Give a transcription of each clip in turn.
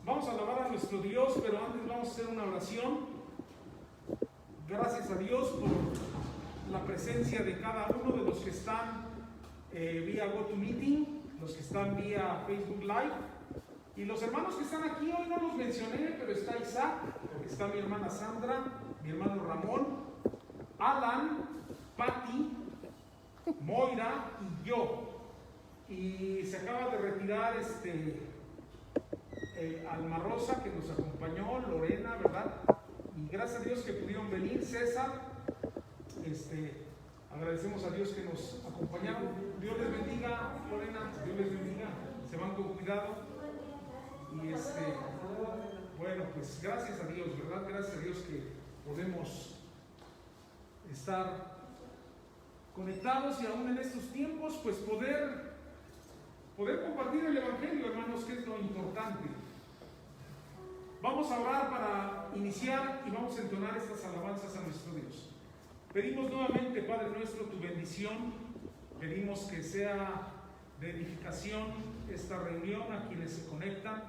Vamos a alabar a nuestro Dios, pero antes vamos a hacer una oración. Gracias a Dios por la presencia de cada uno de los que están vía GoToMeeting, los que están vía Facebook Live, y los hermanos que están aquí. Hoy no los mencioné, pero está Isaac, está mi hermana Sandra, mi hermano Ramón, Alan, Patti, Moira y yo. Y se acaba de retirar Alma Rosa, que nos acompañó, Lorena, ¿verdad? Y gracias a Dios que pudieron venir. César, agradecemos a Dios que nos acompañaron. Dios les bendiga, Lorena, Dios les bendiga. Se van con cuidado. Y bueno, pues gracias a Dios, ¿verdad? Gracias a Dios que podemos estar conectados y aún en estos tiempos, pues poder compartir el Evangelio, hermanos, que es lo importante. Vamos a orar para iniciar y vamos a entonar estas alabanzas a nuestro Dios. Pedimos nuevamente, Padre nuestro, tu bendición. Pedimos que sea de edificación esta reunión a quienes se conectan,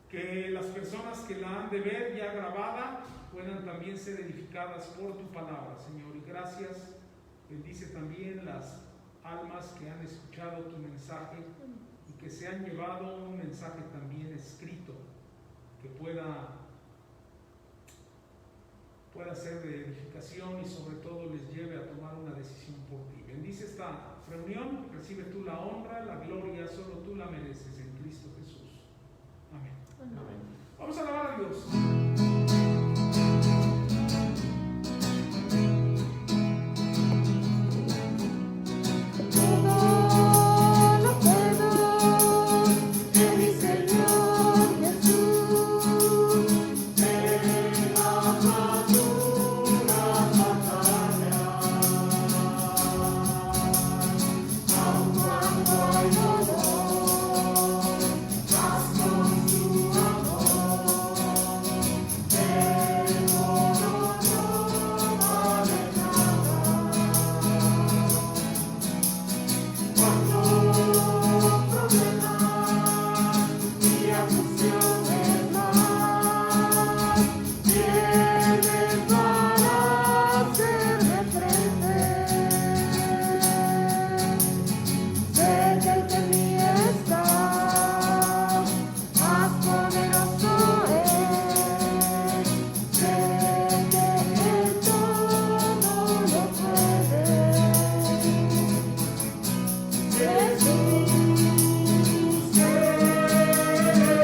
que las personas que la han de ver ya grabada puedan también ser edificadas por tu palabra, Señor. Y gracias, bendice también las almas que han escuchado tu mensaje y que se han llevado un mensaje también escrito que pueda ser de edificación y sobre todo les lleve a tomar una decisión por ti. Bendice esta reunión, recibe tú la honra, la gloria, solo tú la mereces en Cristo Jesús. Amén. Amén. Vamos a alabar a Dios.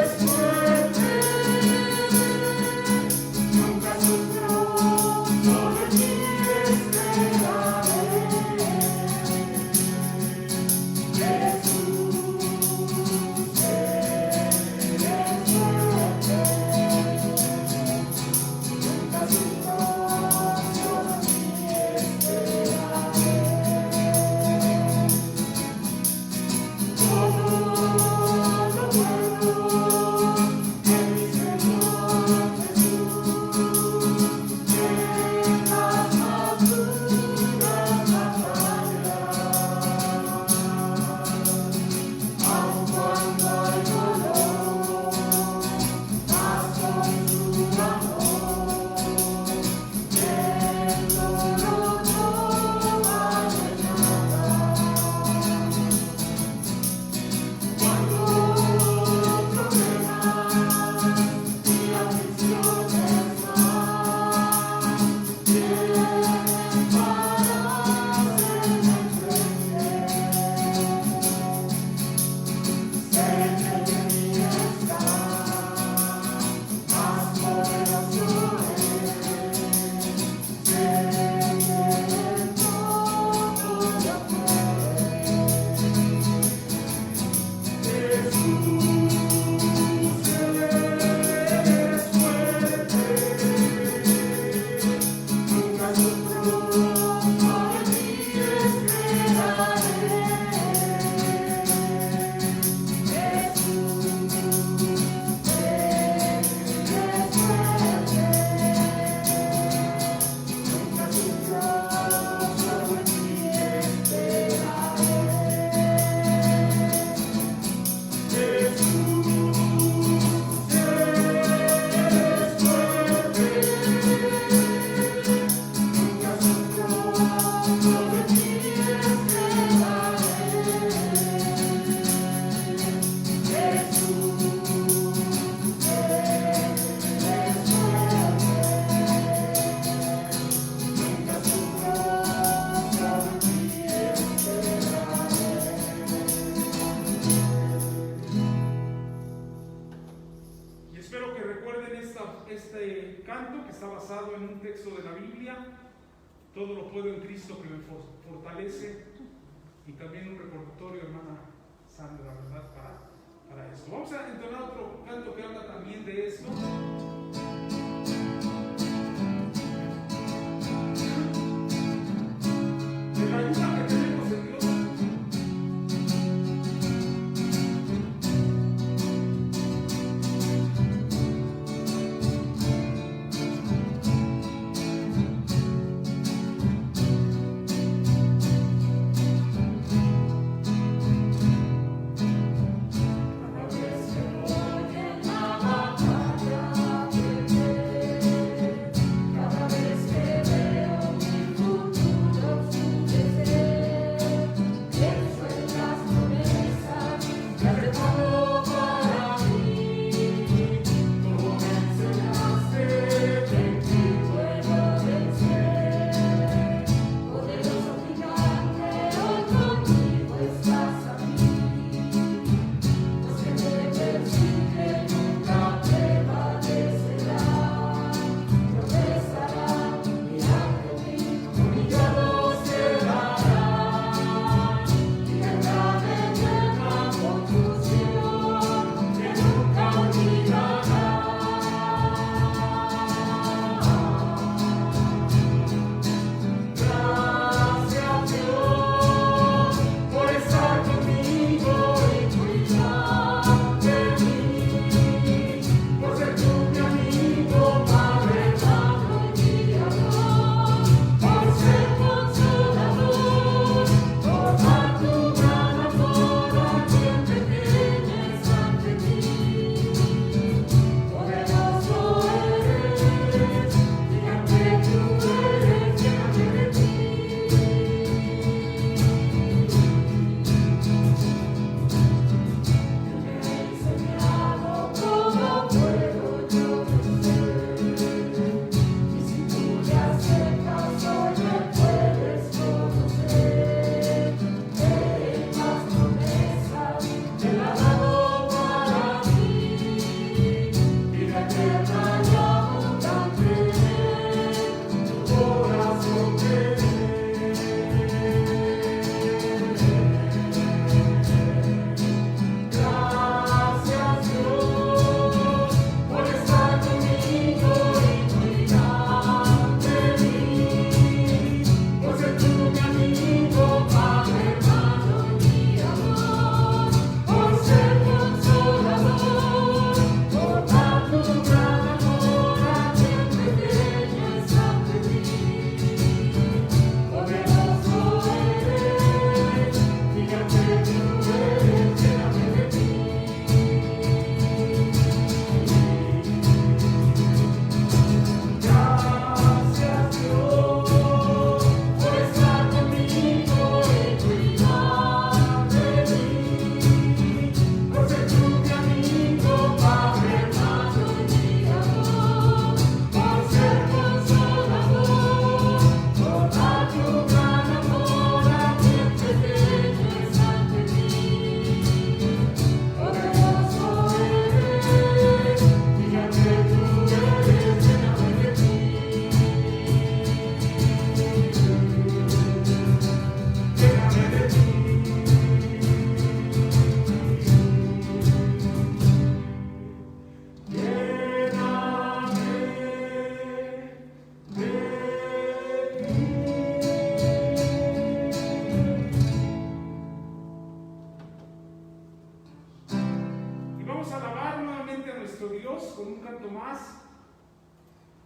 Jesús es este canto que está basado en un texto de la Biblia. Todo lo puedo en Cristo que me fortalece. Y también un recordatorio, hermana Sandra, ¿verdad? Para esto. Vamos a entonar otro canto que habla también de esto. De la ayuda que tenemos en Dios.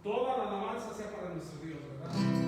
Toda la alabanza sea para nuestro Dios, ¿verdad?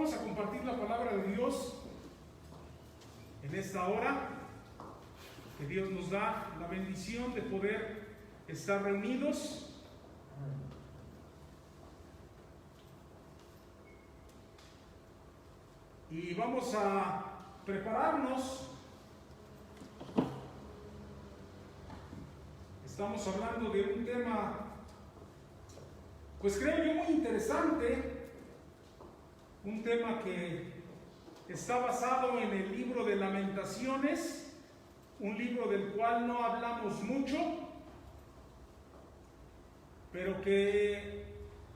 vamos a compartir la palabra de Dios en esta hora, que Dios nos da la bendición de poder estar reunidos. Y vamos a prepararnos. Estamos hablando de un tema, pues creo yo muy interesante, un tema que está basado en el libro de Lamentaciones, un libro del cual no hablamos mucho, pero que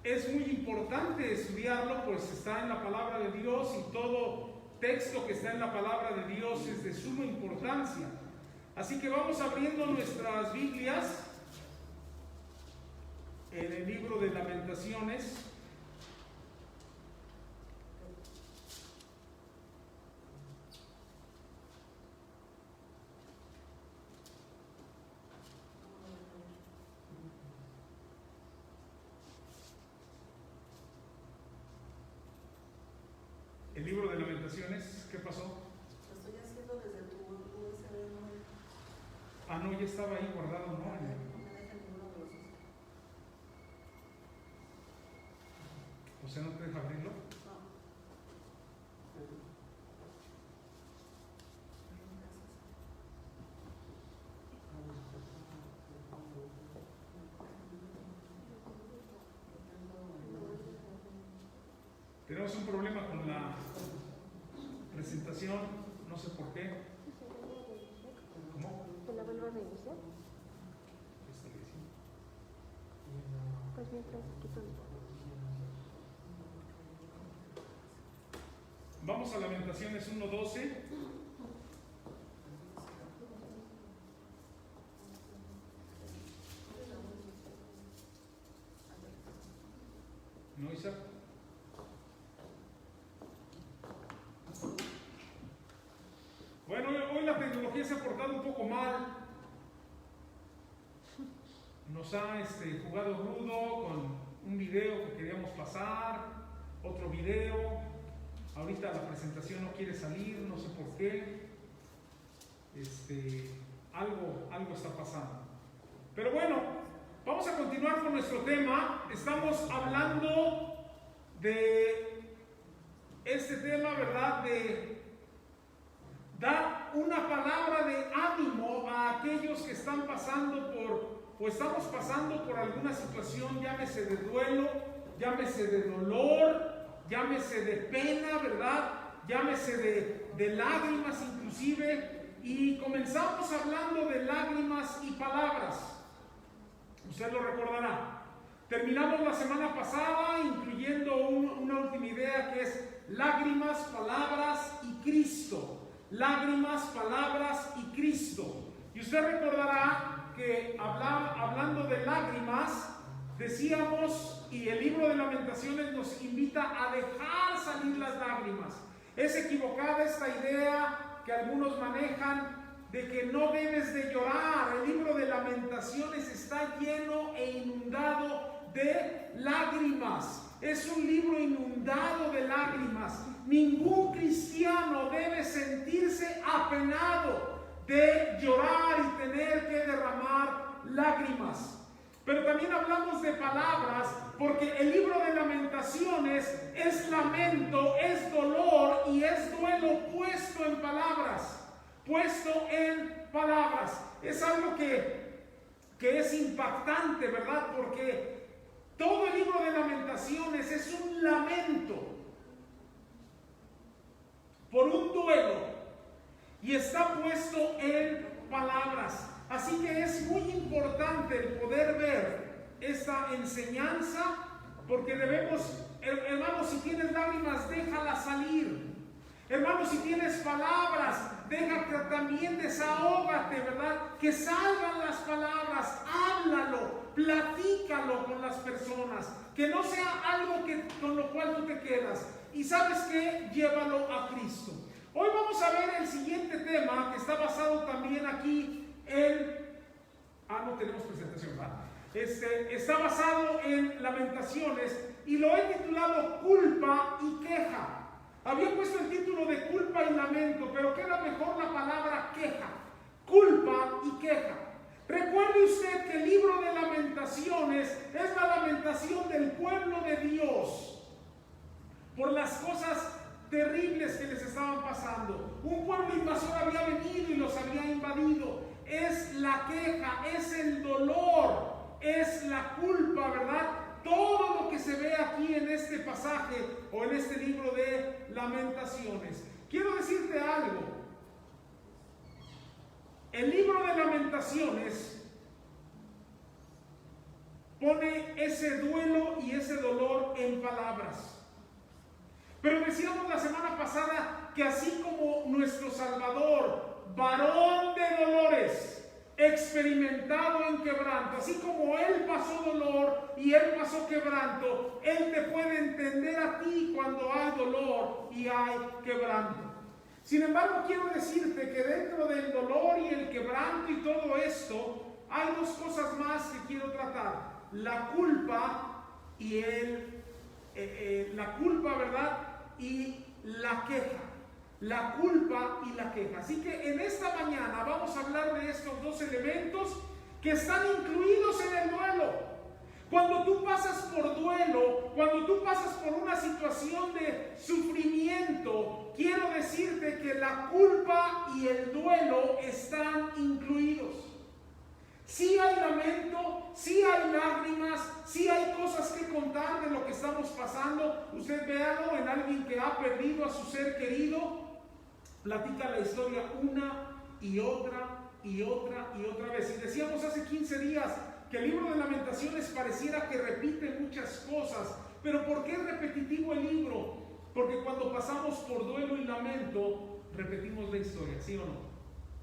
es muy importante estudiarlo, pues está en la palabra de Dios y todo texto que está en la palabra de Dios es de suma importancia. Así que vamos abriendo nuestras Biblias en el libro de Lamentaciones. El libro de Lamentaciones, ¿qué pasó? Lo estoy haciendo desde tu USB, ¿no? Ah, no, ya estaba ahí guardado, ¿no? No me deja ninguno de los dos. O sea, ¿no te deja abrirlo? No. Tenemos un problema con la presentación, no sé por qué. ¿Cómo? ¿Te la vuelvo a reiniciar? Pues mientras quito el... Vamos a Lamentaciones 1:12. ¿No, Isaac? Bueno, hoy la tecnología se ha portado un poco mal. Nos ha jugado rudo con un video que queríamos pasar, otro video. Ahorita la presentación no quiere salir, no sé por qué. Algo está pasando. Pero bueno, vamos a continuar con nuestro tema. Estamos hablando de este tema, ¿verdad? De dar una palabra de ánimo a aquellos que están pasando o estamos pasando por alguna situación, llámese de duelo, llámese de dolor, llámese de pena, ¿verdad? Llámese de lágrimas inclusive. Y comenzamos hablando de lágrimas y palabras. Usted lo recordará. Terminamos la semana pasada incluyendo una última idea que es lágrimas, palabras y Cristo. Lágrimas, palabras y Cristo. Y usted recordará que hablando de lágrimas, decíamos, y el libro de Lamentaciones nos invita a dejar salir las lágrimas. Es equivocada esta idea que algunos manejan de que no debes de llorar. El libro de Lamentaciones está lleno e inundado de lágrimas. Es un libro inundado de lágrimas. Ningún cristiano debe sentirse apenado de llorar y tener que derramar lágrimas. Pero también hablamos de palabras, porque el libro de Lamentaciones es lamento, es dolor y es duelo puesto en palabras. Puesto en palabras. Es algo que es impactante, ¿verdad? Porque todo el libro de Lamentaciones es un lamento por un duelo y está puesto en palabras. Así que es muy importante el poder ver esta enseñanza, porque debemos, hermanos, si tienes lágrimas, déjalas salir. Hermanos, si tienes palabras, deja que también desahógate, ¿verdad? Que salgan las palabras, háblalo, platícalo con las personas, que no sea algo con lo cual tú te quedas. Y ¿sabes qué? Llévalo a Cristo. Hoy vamos a ver el siguiente tema que está basado también aquí en... no tenemos presentación, ¿verdad? Está basado en Lamentaciones y lo he titulado Culpa y Queja. Había puesto el título de culpa y lamento, pero queda mejor la palabra queja. Culpa y queja. Recuerde usted que el libro de Lamentaciones es la lamentación del pueblo de Dios por las cosas terribles que les estaban pasando. Un pueblo invasor había venido y los había invadido. Es la queja, es el dolor, es la culpa, ¿verdad? Todo lo que se ve aquí en este pasaje o en este libro de Lamentaciones. Quiero decirte algo. El libro de Lamentaciones pone ese duelo y ese dolor en palabras. Pero decíamos la semana pasada que así como nuestro Salvador, varón de dolores, experimentado en quebranto, así como Él pasó dolor y Él pasó quebranto, Él te puede entender a ti cuando hay dolor y hay quebranto. Sin embargo, quiero decirte que dentro del dolor y el quebranto y todo esto, hay dos cosas más que quiero tratar. La culpa y la culpa, ¿verdad? Y la queja. La culpa y la queja. Así que en esta mañana vamos a hablar de estos dos elementos que están incluidos en el duelo. Cuando tú pasas por duelo, cuando tú pasas por una situación de sufrimiento, quiero decirte que la culpa y el duelo están incluidos. Sí hay lamento, sí hay lágrimas, sí hay cosas que contar de lo que estamos pasando. Usted véalo en alguien que ha perdido a su ser querido, platica la historia una y otra y otra y otra vez. Y decíamos hace 15 días que el libro de Lamentaciones pareciera que repite muchas cosas. Pero ¿por qué es repetitivo el libro? Porque cuando pasamos por duelo y lamento, repetimos la historia, ¿sí o no?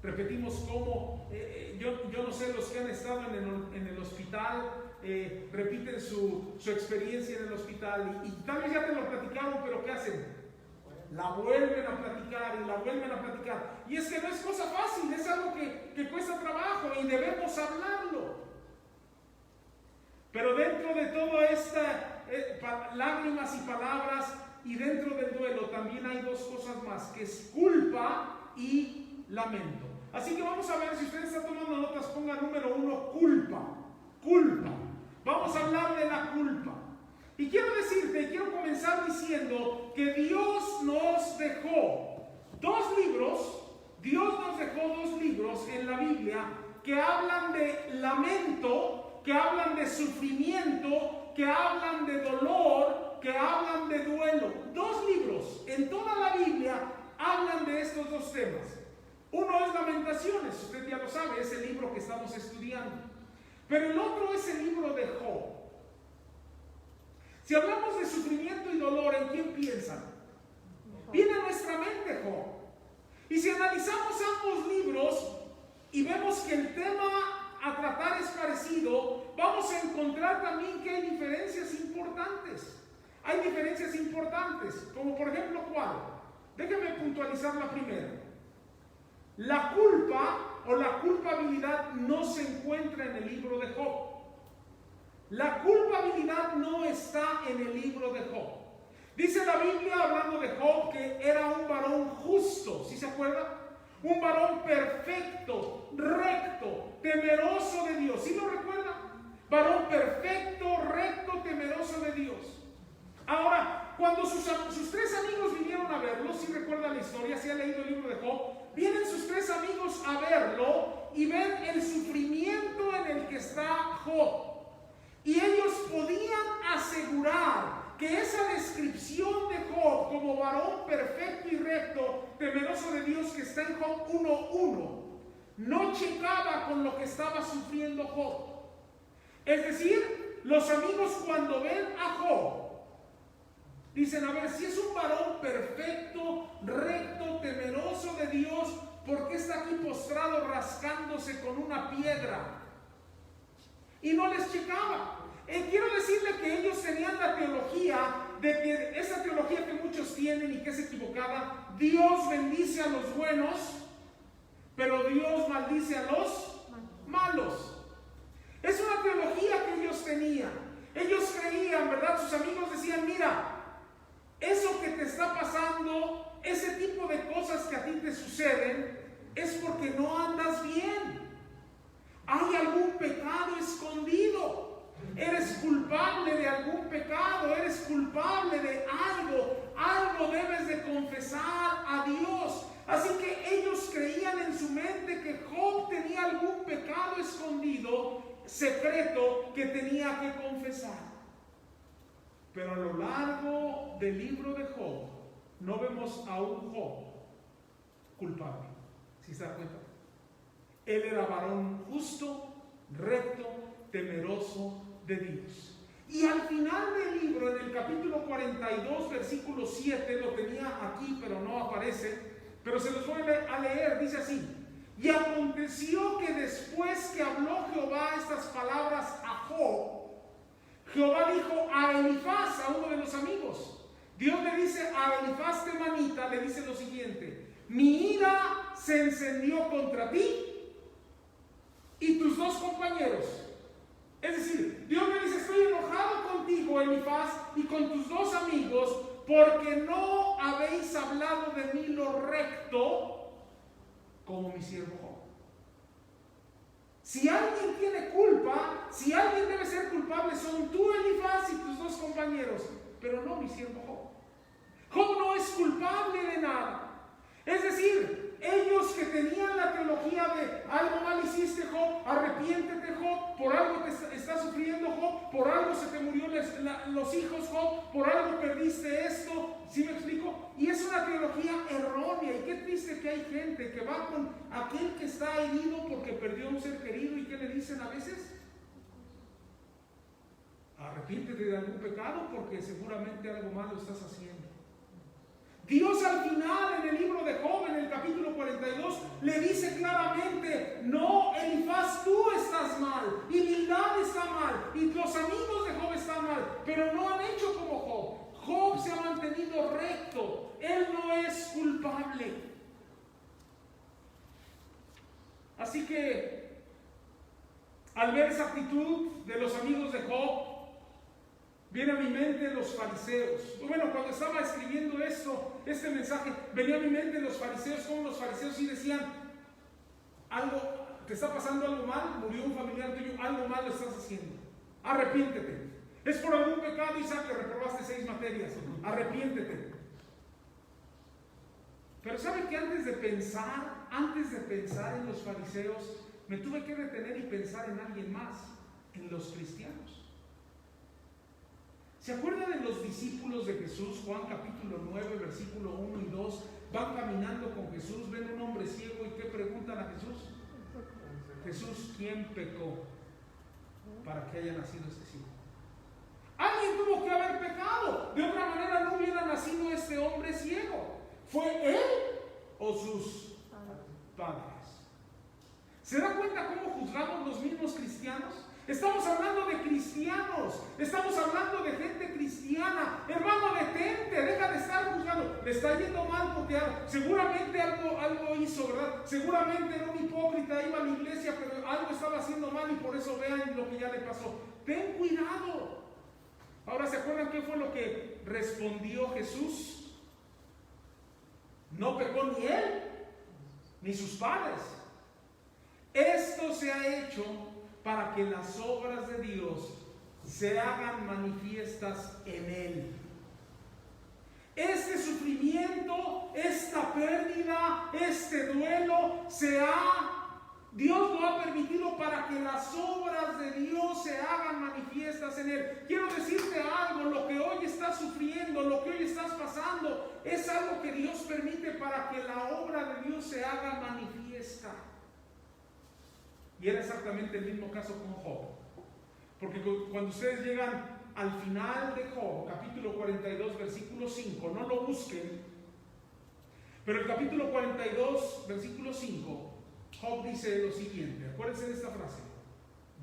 Repetimos cómo, yo no sé, los que han estado en el hospital, repiten su experiencia en el hospital y tal vez ya te lo platicaron, pero ¿qué hacen? La vuelven a platicar y la vuelven a platicar. Y es que no es cosa fácil, es algo que cuesta trabajo y debemos hablarlo. Pero dentro de todo esta lágrimas y palabras y dentro del duelo también hay dos cosas más, que es culpa y lamento. Así que vamos a ver, si usted está tomando notas, ponga número 1, culpa. Culpa. Vamos a hablar de la culpa. Y quiero comenzar diciendo que Dios nos dejó dos libros en la Biblia que hablan de lamento, que hablan de sufrimiento, que hablan de dolor, que hablan de duelo. Dos libros en toda la Biblia hablan de estos dos temas. Uno es Lamentaciones, usted ya lo sabe, es el libro que estamos estudiando. Pero el otro es el libro de Job. Si hablamos de sufrimiento y dolor, ¿en quién piensan? Viene a nuestra mente Job. Y si analizamos ambos libros y vemos que el tema a tratar es parecido, vamos a encontrar también que hay diferencias importantes. Hay diferencias importantes, como por ejemplo, ¿cuál? Déjame puntualizar la primera. La culpa o la culpabilidad no se encuentra en el libro de Job. La culpabilidad no está en el libro de Job. Dice la Biblia, hablando de Job, que era un varón justo, ¿sí se acuerda? Un varón perfecto, recto, temeroso de Dios. ¿Sí lo recuerda? Varón perfecto, recto, temeroso de Dios. Ahora, cuando sus tres amigos vinieron a verlo, ¿sí recuerda la historia? ¿Sí ha leído el libro de Job? Vienen sus tres amigos a verlo y ven el sufrimiento en el que está Job. Y ellos podían asegurar que esa descripción de Job como varón perfecto y recto, temeroso de Dios, que está en Job 1:1, no checaba con lo que estaba sufriendo Job. Es decir, los amigos cuando ven a Job, dicen, a ver, si es un varón perfecto, recto, temeroso de Dios, ¿por qué está aquí postrado rascándose con una piedra? Y no les checaba. Quiero decirle que ellos tenían la teología, de que esa teología que muchos tienen y que es equivocada, Dios bendice a los buenos, pero Dios maldice a los malos. Es una teología que ellos tenían. Ellos creían, ¿verdad? Sus amigos decían, mira, eso que te está pasando, ese tipo de cosas que a ti te suceden, es porque no andas bien. Hay algún pecado escondido. Eres culpable de algún pecado, eres culpable de algo debes de confesar a Dios. Así que ellos creían en su mente que Job tenía algún pecado escondido, secreto, que tenía que confesar. Pero a lo largo del libro de Job, no vemos a un Job culpable, si se da cuenta. Él era varón justo, recto, temeroso de Dios. Y al final del libro, en el capítulo 42, versículo 7, lo tenía aquí, pero no aparece, pero se los voy a leer, dice así: y aconteció que después que habló Jehová estas palabras a Job, Jehová dijo a Elifaz, a uno de los amigos, Dios le dice a Elifaz temanita, le dice lo siguiente: mi ira se encendió contra ti y tus dos compañeros. Es decir, Dios le dice: estoy enojado contigo, Elifaz, y con tus dos amigos, porque no habéis hablado de mí lo recto como mi siervo Job. Si alguien tiene culpa, si alguien debe ser culpable, son tú, Elifaz, y tus dos compañeros, pero no mi siervo Job. Job no es culpable de nada. Es decir, ellos que tenían la teología de algo mal hiciste, Job, arrepiéntete, Job, por algo te está sufriendo, Job, por algo se te murió los hijos, Job, por algo perdiste esto, ¿sí me explico? Y es una teología errónea. Y qué triste que hay gente que va con aquel que está herido porque perdió un ser querido, y ¿qué le dicen a veces? Arrepiéntete de algún pecado porque seguramente algo malo estás haciendo. Dios al final en el libro de Job, en el capítulo 42, le dice claramente: no, Elifaz, tú estás mal, y Bildad está mal, y los amigos de Job están mal, pero no han hecho como Job. Job se ha mantenido recto, él no es culpable. Así que al ver esa actitud de los amigos de Job, viene a mi mente los fariseos. Bueno, cuando estaba escribiendo este mensaje, venía a mi mente los fariseos, como los fariseos sí decían: algo, te está pasando algo mal, murió un familiar tuyo, algo mal lo estás haciendo, arrepiéntete. Es por algún pecado, Isaac, que reprobaste 6 materias, arrepiéntete. Pero ¿sabe que antes de pensar en los fariseos, me tuve que detener y pensar en alguien más, en los cristianos? ¿Se acuerdan de los discípulos de Jesús? Juan capítulo 9, versículo 1 y 2. Van caminando con Jesús, ven un hombre ciego, y ¿qué preguntan a Jesús? Jesús, ¿quién pecó para que haya nacido este ciego? Alguien tuvo que haber pecado. De otra manera no hubiera nacido este hombre ciego. ¿Fue él o sus padres? ¿Se da cuenta cómo juzgamos los mismos cristianos? Estamos hablando de cristianos, estamos hablando de gente cristiana. Hermano, detente, deja de estar juzgando. Le está yendo mal porque seguramente algo hizo, ¿verdad? Seguramente era un hipócrita, iba a la iglesia, pero algo estaba haciendo mal, y por eso vean lo que ya le pasó. Ten cuidado. Ahora, ¿se acuerdan qué fue lo que respondió Jesús? No pecó ni él, ni sus padres. Esto se ha hecho para que las obras de Dios se hagan manifiestas en él. Este sufrimiento, esta pérdida, este duelo, Dios lo ha permitido para que las obras de Dios se hagan manifiestas en él. Quiero decirte algo: lo que hoy estás sufriendo, lo que hoy estás pasando, es algo que Dios permite para que la obra de Dios se haga manifiesta. Y era exactamente el mismo caso con Job. Porque cuando ustedes llegan al final de Job, capítulo 42, versículo 5, no lo busquen, pero el capítulo 42, versículo 5, Job dice lo siguiente. Acuérdense de esta frase: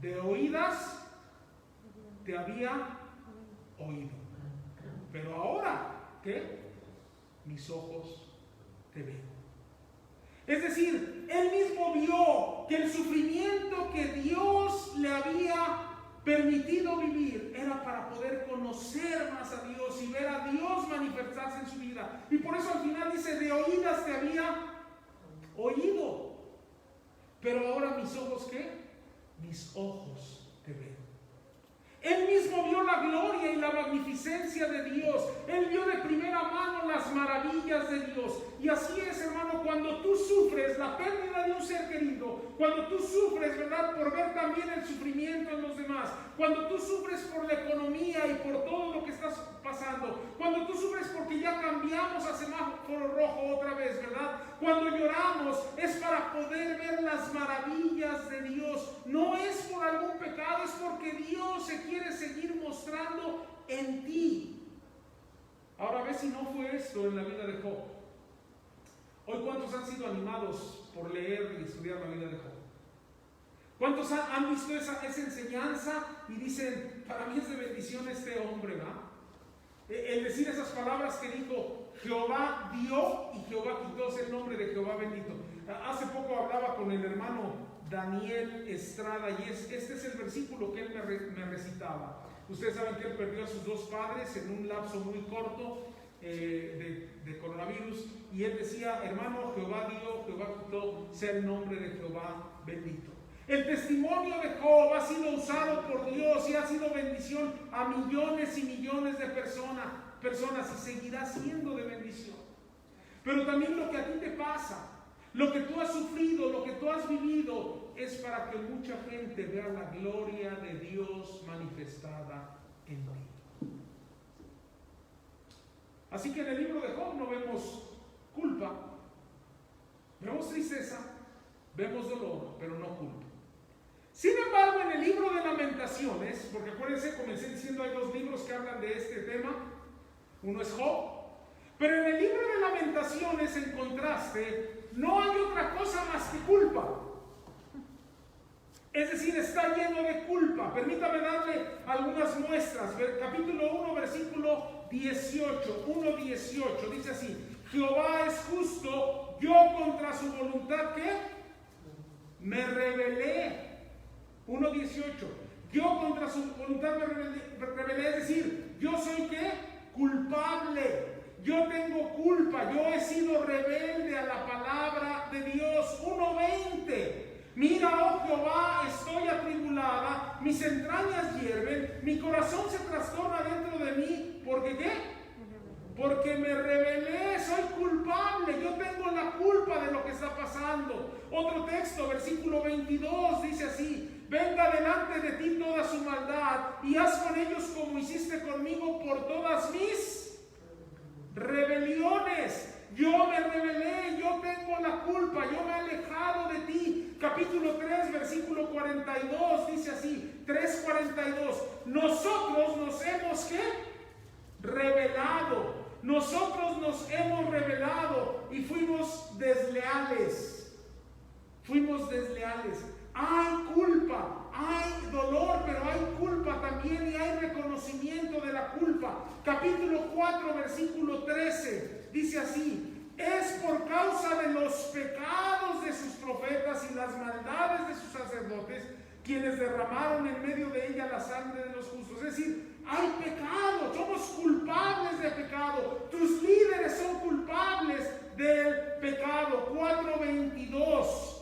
de oídas te había oído, pero ahora, ¿qué? Mis ojos te ven. Es decir, él mismo vio que el sufrimiento que Dios le había permitido vivir era para poder conocer más a Dios y ver a Dios manifestarse en su vida. Y por eso al final dice, de oídas te había oído, pero ahora mis ojos, ¿qué? Mis ojos te ven. Él mismo vio la gloria y la magnificencia de Dios. Él vio de primera mano las maravillas de Dios. Y así es, hermano, cuando tú sufres la pérdida de un ser querido, cuando tú sufres, ¿verdad?, por ver también el sufrimiento en los demás, cuando tú sufres por la economía y por todo lo que estás pasando, cuando tú sufres porque ya cambiamos a semáforo rojo otra vez, ¿verdad? Cuando lloramos es para poder ver las maravillas de Dios. No es por algún pecado, es porque Dios se quiere seguir mostrando en ti. Ahora ve si no fue esto en la vida de Job. Hoy, ¿cuántos han sido animados por leer y estudiar la vida de Job? ¿Cuántos han visto esa enseñanza y dicen, para mí es de bendición este hombre, ¿verdad? El decir esas palabras que dijo, Jehová dio y Jehová quitó, es el nombre de Jehová bendito. Hace poco hablaba con el hermano Daniel Estrada y este es el versículo que él me recitaba. Ustedes saben que él perdió a sus dos padres en un lapso muy corto de coronavirus, y él decía, hermano, Jehová dio, Jehová quitó, sea el nombre de Jehová bendito. El testimonio de Job ha sido usado por Dios y ha sido bendición a millones y millones de personas y seguirá siendo de bendición. Pero también lo que a ti te pasa, lo que tú has sufrido, lo que tú has vivido, es para que mucha gente vea la gloria de Dios manifestada en ti. Así que en el libro de Job no vemos culpa, vemos tristeza, vemos dolor, pero no culpa. Sin embargo, en el libro de Lamentaciones, porque acuérdense, comencé diciendo, hay dos libros que hablan de este tema, uno es Job, pero en el libro de Lamentaciones, en contraste, no hay otra cosa más que culpa. Es decir, está lleno de culpa. Permítame darle algunas muestras. Capítulo 1, versículo 18, 1:18, dice así, Jehová es justo, yo contra su voluntad, ¿qué? Me rebelé. 1:18, yo contra su voluntad me rebelé, es decir, yo soy, ¿qué? Culpable. Yo tengo culpa, yo he sido rebelde a la palabra de Dios. 1:20, mira, oh Jehová, estoy atribulada, mis entrañas hierven, mi corazón se trastorna dentro de mí. ¿Por qué qué? Porque me rebelé, soy culpable, yo tengo la culpa de lo que está pasando. Otro texto, versículo 22, dice así, venga delante de ti toda su maldad y haz con ellos como hiciste conmigo por todas mis rebeliones. Yo me rebelé, yo tengo la culpa, yo me he alejado de ti. Capítulo 3, versículo 42, dice así, 3:42, nosotros nos hemos, ¿qué? Rebelado. Nosotros nos hemos rebelado y fuimos desleales. Fuimos desleales. Hay culpa, hay dolor, pero hay culpa también y hay reconocimiento de la culpa. Capítulo 4, versículo 13, dice así, es por causa de los pecados de sus profetas y las maldades de sus sacerdotes quienes derramaron en medio de ella la sangre de los justos. Es decir, hay pecado, somos culpables de pecado. Tus líderes son culpables del pecado. 4:22.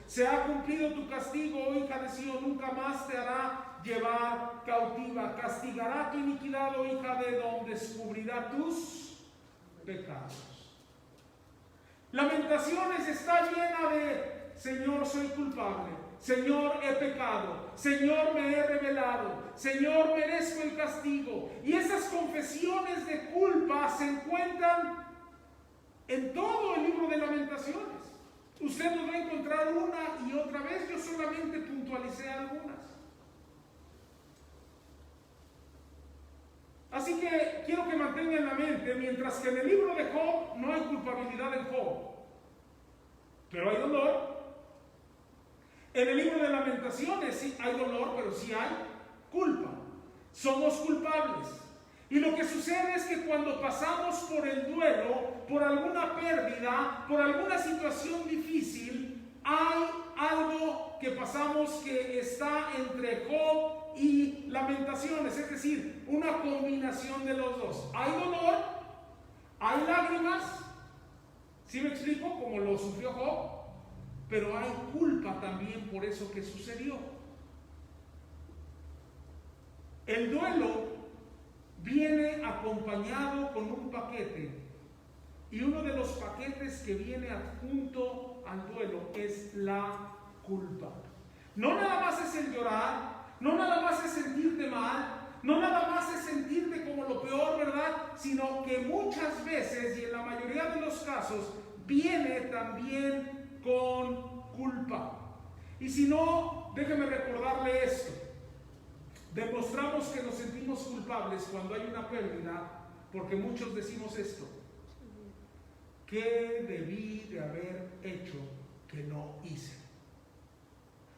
Se ha cumplido tu castigo, oh hija de Sión, nunca más te hará llevar cautiva. Castigará tu iniquidad, oh hija de Edom, descubrirá tus pecados. Lamentaciones está llena de Señor, soy culpable. Señor, he pecado. Señor, me he rebelado. Señor, merezco el castigo. Y esas confesiones de culpa se encuentran en todo el libro de Lamentaciones. Usted nos va a encontrar una y otra vez. Yo solamente puntualicé algunas. Así que quiero que mantenga en la mente, mientras que en el libro de Job no hay culpabilidad en Job, pero hay dolor. En el libro de Lamentaciones sí hay dolor, pero sí hay culpa. Somos culpables. Y lo que sucede es que cuando pasamos por el duelo, por alguna pérdida, por alguna situación difícil, hay algo que pasamos que está entre Job y Lamentaciones, es decir, una combinación de los dos. Hay dolor, hay lágrimas, ¿sí me explico? Como lo sufrió Job, pero hay culpa también por eso que sucedió. El duelo viene acompañado con un paquete, y uno de los paquetes que viene adjunto al duelo es la culpa. No nada más es el llorar, no nada más es sentirte mal, no nada más es sentirte como lo peor, ¿verdad? Sino que muchas veces, y en la mayoría de los casos, viene también con culpa. Y si no, déjeme recordarle esto. Demostramos que nos sentimos culpables cuando hay una pérdida, porque muchos decimos esto: ¿qué debí de haber hecho que no hice?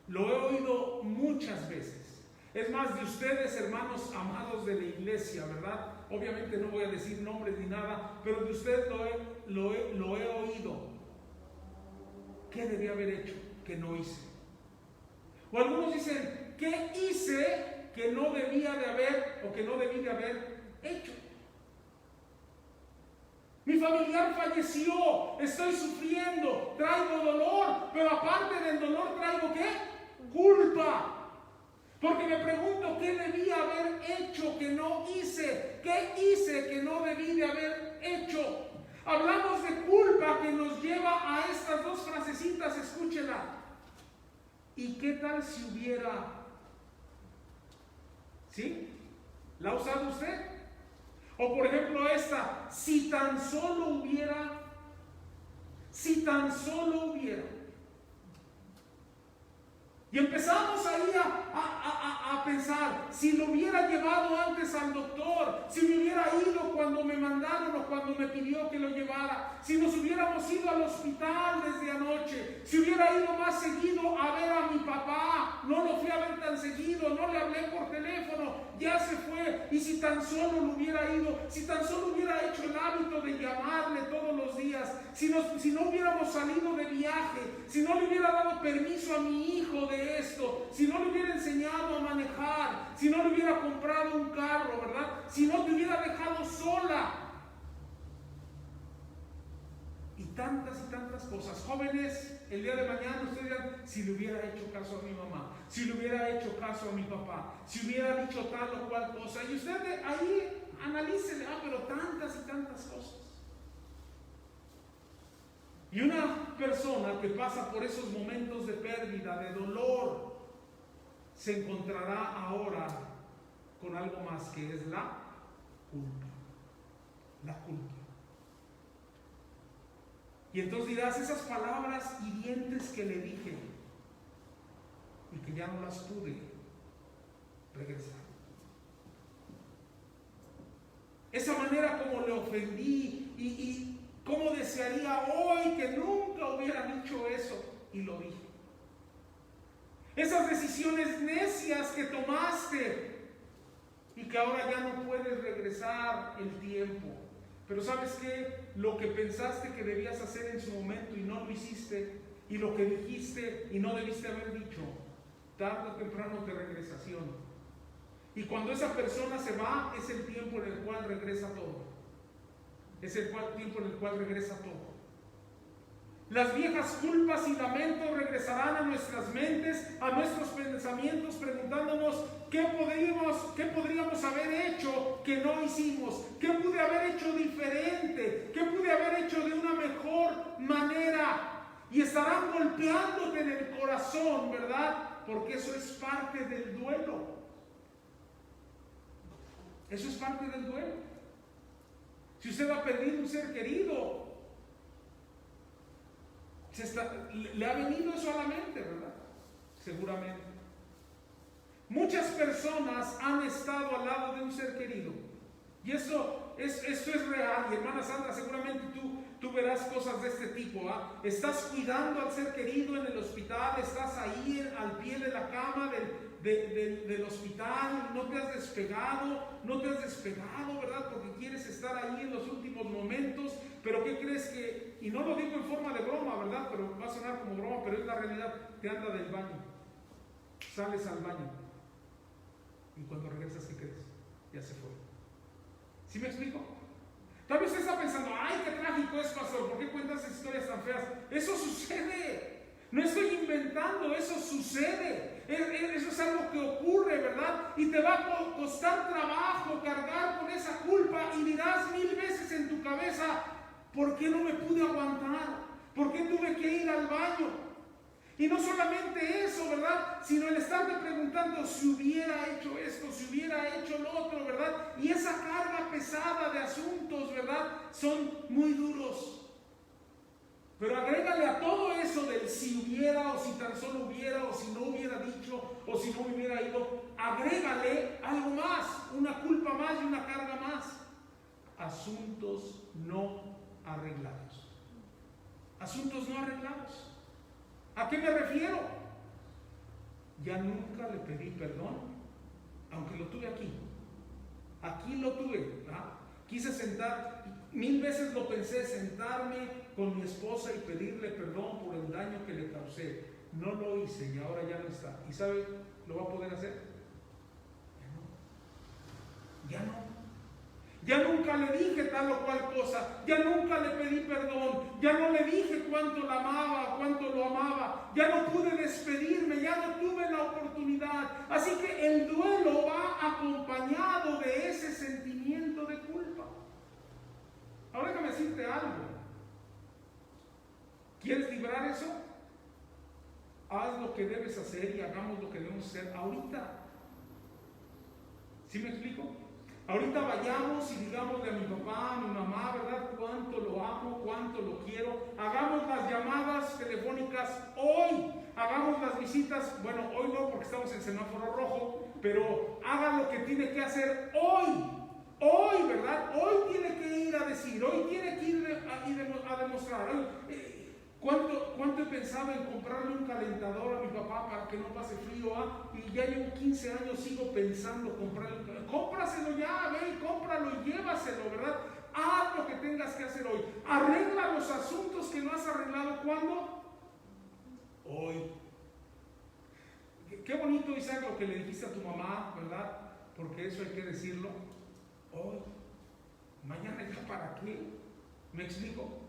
Lo he oído muchas veces. Es más, de ustedes, hermanos amados de la iglesia, ¿verdad? Obviamente no voy a decir nombres ni nada, pero de ustedes lo he oído. ¿Qué debí haber hecho que no hice? O algunos dicen: ¿qué hice que no debía de haber o que no debí de haber hecho? Mi familiar falleció, estoy sufriendo, traigo dolor, pero aparte del dolor traigo ¿qué? Culpa. Porque me pregunto, ¿qué debía haber hecho que no hice? ¿Qué hice que no debí de haber hecho? Hablamos de culpa que nos lleva a estas dos frasecitas, escúchela. ¿Y qué tal si hubiera? ¿Sí? ¿La ha usado usted? O por ejemplo esta: si tan solo hubiera, si tan solo hubiera. Y empezamos ahí a pensar: si lo hubiera llevado antes al doctor, si me hubiera ido cuando me mandaron o cuando me pidió que lo llevara, si nos hubiéramos ido al hospital desde anoche, si hubiera ido más seguido a ver a mi papá, no lo fui a ver tan seguido, no le hablé por teléfono, ya se fue. Y si tan solo lo hubiera ido, si tan solo hubiera hecho el hábito de llamarle todos los días, si no hubiéramos salido de viaje, si no le hubiera dado permiso a mi hijo de esto, si no le hubiera enseñado a manejar, si no le hubiera comprado un carro, ¿verdad? Si no te hubiera dejado sola. Y tantas cosas. Jóvenes, el día de mañana ustedes dirán: si le hubiera hecho caso a mi mamá, si le hubiera hecho caso a mi papá, si hubiera dicho tal o cual cosa. Y usted ahí analícele: pero tantas cosas. Y una persona que pasa por esos momentos de pérdida, de dolor, se encontrará ahora con algo más, que es la culpa. La culpa. Y entonces dirás: esas palabras hirientes que le dije y que ya no las pude regresar. Esa manera como le ofendí y cómo desearía hoy que nunca hubiera dicho eso, y lo dije. Esas decisiones necias que tomaste y que ahora ya no puedes regresar el tiempo. Pero ¿sabes qué? Lo que pensaste que debías hacer en su momento y no lo hiciste, y lo que dijiste y no debiste haber dicho, tarde o temprano te regresa. Y cuando esa persona se va, es el tiempo en el cual regresa todo. Es el tiempo en el cual regresa todo. Las viejas culpas y lamentos regresarán a nuestras mentes, a nuestros pensamientos, preguntándonos: ¿qué podríamos haber hecho que no hicimos? ¿Qué pude haber hecho diferente? ¿Qué pude haber hecho de una mejor manera? Y estarán golpeándote en el corazón, ¿verdad? Porque eso es parte del duelo. Eso es parte del duelo. Si usted ha perdido un ser querido, le ha venido eso a la mente, ¿verdad? Seguramente. Muchas personas han estado al lado de un ser querido. Y esto es real. Y hermana Sandra, seguramente tú verás cosas de este tipo. Estás cuidando al ser querido en el hospital, estás ahí al pie de la cama del hospital, no te has despegado, ¿verdad? Porque quieres estar ahí en los últimos momentos, pero ¿qué crees que? Y no lo digo en forma de broma, ¿verdad? Pero va a sonar como broma, pero es la realidad. Te anda del baño, sales al baño y cuando regresas, ¿qué crees? Ya se fue. ¿Sí me explico? Tal vez usted está pensando, ay, qué trágico es, pastor, ¿por qué cuentas historias tan feas? Eso sucede. No estoy inventando, eso sucede. Eso es algo que ocurre, ¿verdad? Y te va a costar trabajo cargar con esa culpa y dirás 1000 veces en tu cabeza, ¿por qué no me pude aguantar? ¿Por qué tuve que ir al baño? Y no solamente eso, ¿verdad? Sino el estarte preguntando si hubiera hecho esto, si hubiera hecho lo otro, ¿verdad? Y esa carga pesada de asuntos, ¿verdad? Son muy duros. Pero agrégale a todo eso del si hubiera, o si tan solo hubiera, o si no hubiera dicho, o si no hubiera ido, agrégale algo más, una culpa más y una carga más. Asuntos no arreglados. Asuntos no arreglados. ¿A qué me refiero? Ya nunca le pedí perdón, aunque lo tuve aquí. Aquí lo tuve, ¿verdad? Quise sentar, 1000 veces lo pensé, sentarme con mi esposa y pedirle perdón por el daño que le causé. No lo hice y ahora ya no está. ¿Y sabe? ¿Lo va a poder hacer? Ya no. Ya no. Ya nunca le dije tal o cual cosa, ya nunca le pedí perdón, ya no le dije cuánto la amaba, cuánto lo amaba, ya no pude despedirme, ya no tuve la oportunidad. Así que el duelo va acompañado de ese sentimiento de culpa. Ahora déjame decirte algo. ¿Quieres librar eso? Haz lo que debes hacer y hagamos lo que debemos hacer ahorita. ¿Sí me explico? Ahorita vayamos y digámosle a mi papá, a mi mamá, ¿verdad? Cuánto lo amo, cuánto lo quiero. Hagamos las llamadas telefónicas hoy. Hagamos las visitas, bueno, hoy no porque estamos en semáforo rojo, pero haga lo que tiene que hacer hoy. Hoy, ¿verdad? Hoy tiene que ir a decir, hoy tiene que ir a demostrar. ¿Cuánto he pensado en comprarle un calentador a mi papá para que no pase frío? Y ya llevo 15 años, sigo pensando comprarle un calentador. Cómpraselo ya, ve, cómpralo y llévaselo, ¿verdad? Haz lo que tengas que hacer hoy. Arregla los asuntos que no has arreglado. ¿Cuándo? Hoy. Qué bonito, Isaac, lo que le dijiste a tu mamá, ¿verdad? Porque eso hay que decirlo hoy. Mañana ya para qué. ¿Me explico?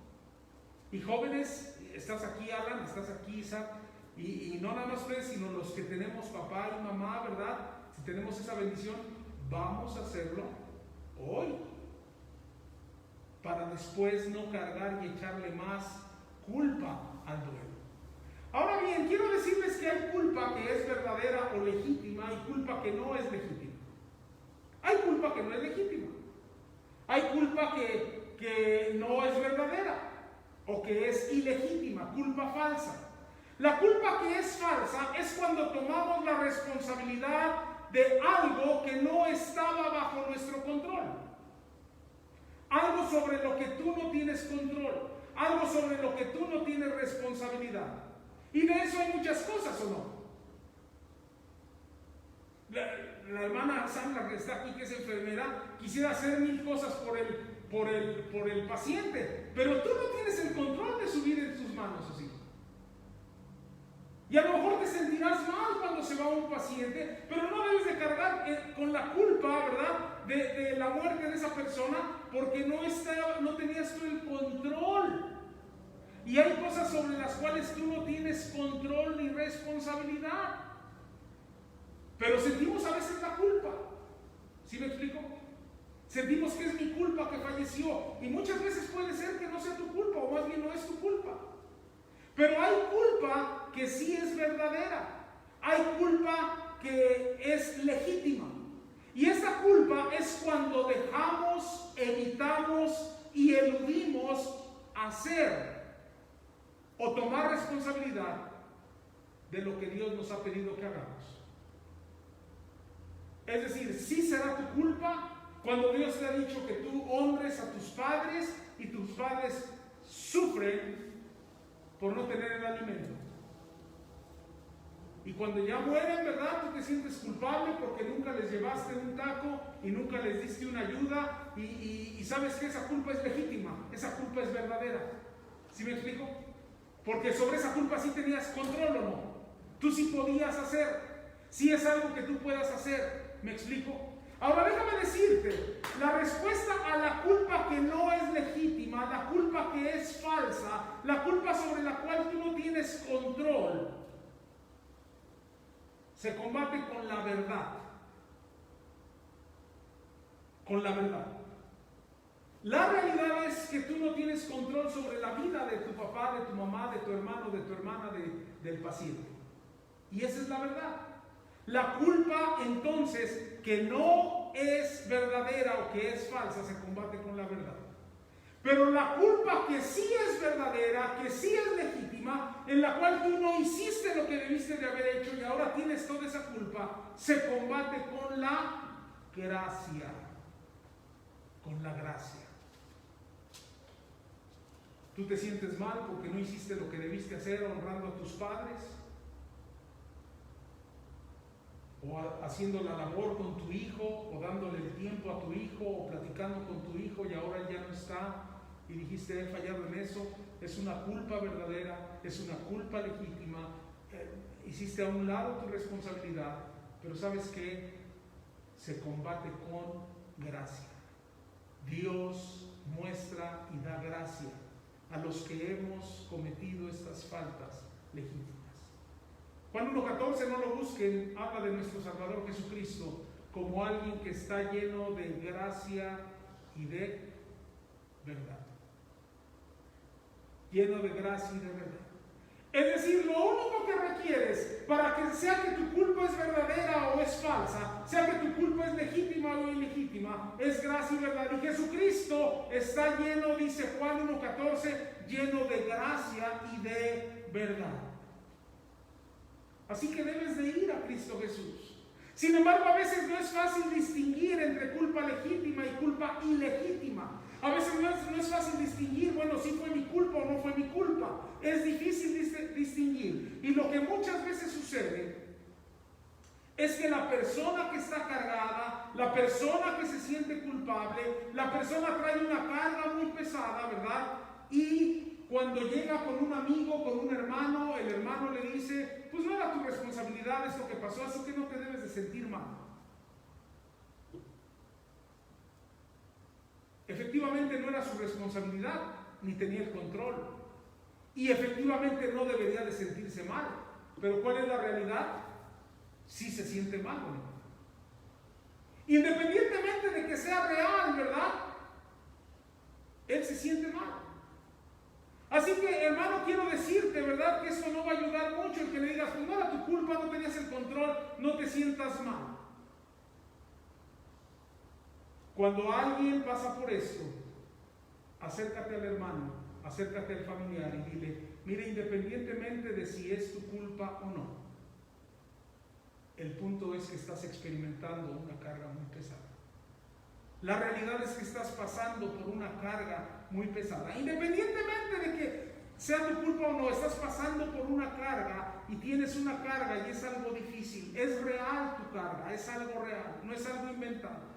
Y jóvenes, estás aquí, Alan, estás aquí, Isaac, y no nada más ustedes, sino los que tenemos papá y mamá, ¿verdad? Si tenemos esa bendición, vamos a hacerlo hoy, para después no cargar y echarle más culpa al duelo. Ahora bien, quiero decirles que hay culpa que es verdadera o legítima y culpa que no es legítima. Hay culpa que no es legítima. Hay culpa que no es verdadera o que es ilegítima, culpa falsa. La culpa que es falsa es cuando tomamos la responsabilidad de algo que no estaba bajo nuestro control. Algo sobre lo que tú no tienes control, algo sobre lo que tú no tienes responsabilidad. Y de eso hay muchas cosas, ¿o no? La hermana Sandra, que está aquí, que es enfermera, quisiera hacer 1000 cosas por el paciente, pero tú no tienes el control de su vida en tus manos, así. Y a lo mejor te sentirás mal cuando se va un paciente, pero no debes de cargar con la culpa, ¿verdad?, de la muerte de esa persona, porque no tenías tú el control. Y hay cosas sobre las cuales tú no tienes control ni responsabilidad. Pero sentimos a veces la culpa. ¿Sí me explico? Sentimos que es mi culpa que falleció. Y muchas veces puede ser que no sea tu culpa, o más bien no es tu culpa. Pero hay culpa que sí es verdadera. Hay culpa que es legítima. Y esa culpa es cuando dejamos, evitamos y eludimos hacer o tomar responsabilidad de lo que Dios nos ha pedido que hagamos. Es decir, sí será tu culpa cuando Dios te ha dicho que tú honres a tus padres y tus padres sufren por no tener el alimento. Y cuando ya mueren, ¿verdad? Tú te sientes culpable porque nunca les llevaste un taco y nunca les diste una ayuda y sabes que esa culpa es legítima, esa culpa es verdadera. ¿Sí me explico? Porque sobre esa culpa sí tenías control o no. Tú sí podías hacer, sí es algo que tú puedas hacer. ¿Me explico? Ahora déjame decirte, la respuesta a la culpa que no es legítima, la culpa que es falsa, la culpa sobre la cual tú no tienes control, se combate con la verdad. Con la verdad. La realidad es que tú no tienes control sobre la vida de tu papá, de tu mamá, de tu hermano, de tu hermana, del paciente. Y esa es la verdad. La culpa, entonces, que no es verdadera o que es falsa, se combate con la verdad. Pero la culpa que sí es verdadera, que sí es legítima, en la cual tú no hiciste lo que debiste de haber hecho y ahora tienes toda esa culpa, se combate con la gracia. Con la gracia. Tú te sientes mal porque no hiciste lo que debiste hacer honrando a tus padres, o haciendo la labor con tu hijo, o dándole el tiempo a tu hijo, o platicando con tu hijo y ahora ya no está y dijiste he fallado en eso. Es una culpa verdadera, es una culpa legítima, hiciste a un lado tu responsabilidad, pero ¿sabes qué? Se combate con gracia. Dios muestra y da gracia a los que hemos cometido estas faltas legítimas. Juan 1:14, no lo busquen, habla de nuestro Salvador Jesucristo como alguien que está lleno de gracia y de verdad. Lleno de gracia y de verdad. Es decir, lo único que requieres para que sea que tu culpa es verdadera o es falsa, sea que tu culpa es legítima o ilegítima, es gracia y verdad. Y Jesucristo está lleno, dice Juan 1:14, lleno de gracia y de verdad. Así que debes de ir a Cristo Jesús. Sin embargo, a veces no es fácil distinguir entre culpa legítima y culpa ilegítima. A veces no es fácil distinguir, bueno, si fue mi culpa o no fue mi culpa. Es difícil distinguir. Y lo que muchas veces sucede es que la persona que está cargada, la persona que se siente culpable, la persona trae una carga muy pesada, ¿verdad? Y cuando llega con un amigo, con un hermano, el hermano le dice, pues no era tu responsabilidad esto que pasó, así que no te debes de sentir mal. Efectivamente no era su responsabilidad, ni tenía el control. Y efectivamente no debería de sentirse mal. Pero ¿cuál es la realidad? Sí se siente mal, ¿no? Independientemente de que sea real, ¿verdad? Él se siente mal. Así que, hermano, quiero decirte, ¿verdad? Que esto no va a ayudar mucho el que le digas, pues no era tu culpa, no tenías el control, no te sientas mal. Cuando alguien pasa por esto, acércate al hermano, acércate al familiar y dile, mire, independientemente de si es tu culpa o no, el punto es que estás experimentando una carga muy pesada. La realidad es que estás pasando por una carga muy pesada. Independientemente de que sea tu culpa o no, estás pasando por una carga y tienes una carga y es algo difícil. Es real tu carga, es algo real, no es algo inventado.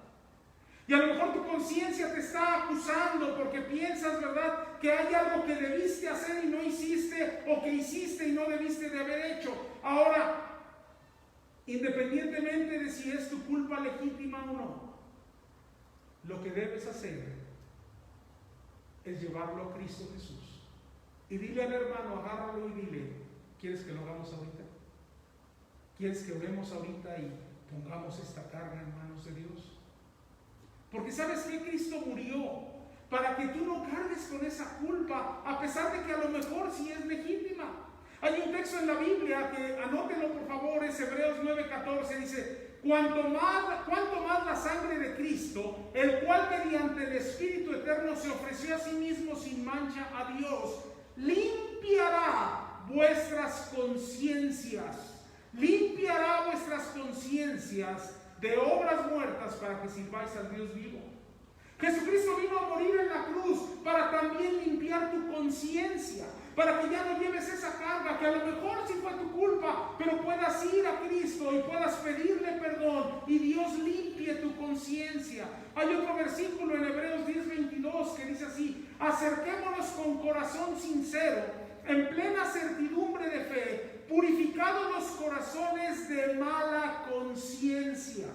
Y a lo mejor tu conciencia te está acusando porque piensas, ¿verdad?, que hay algo que debiste hacer y no hiciste, o que hiciste y no debiste de haber hecho. Ahora, independientemente de si es tu culpa legítima o no, lo que debes hacer es llevarlo a Cristo Jesús. Y dile al hermano, agárralo y dile, ¿quieres que lo hagamos ahorita? ¿Quieres que oremos ahorita y pongamos esta carga en manos de Dios? Porque ¿sabes qué? Cristo murió para que tú no cargues con esa culpa, a pesar de que a lo mejor sí es legítima. Hay un texto en la Biblia que, anótenlo por favor, es Hebreos 9:14, dice, cuanto más la sangre de Cristo, el cual mediante el Espíritu Eterno se ofreció a sí mismo sin mancha a Dios, limpiará vuestras conciencias de obras muertas para que sirváis al Dios vivo. Jesucristo vino a morir en la cruz para también limpiar tu conciencia, para que ya no lleves esa carga, que a lo mejor sí fue tu culpa, pero puedas ir a Cristo y puedas pedirle perdón y Dios limpie tu conciencia. Hay otro versículo en Hebreos 10:22 que dice así: acerquémonos con corazón sincero, en plena certidumbre de fe, purificados los corazones de mala conciencia.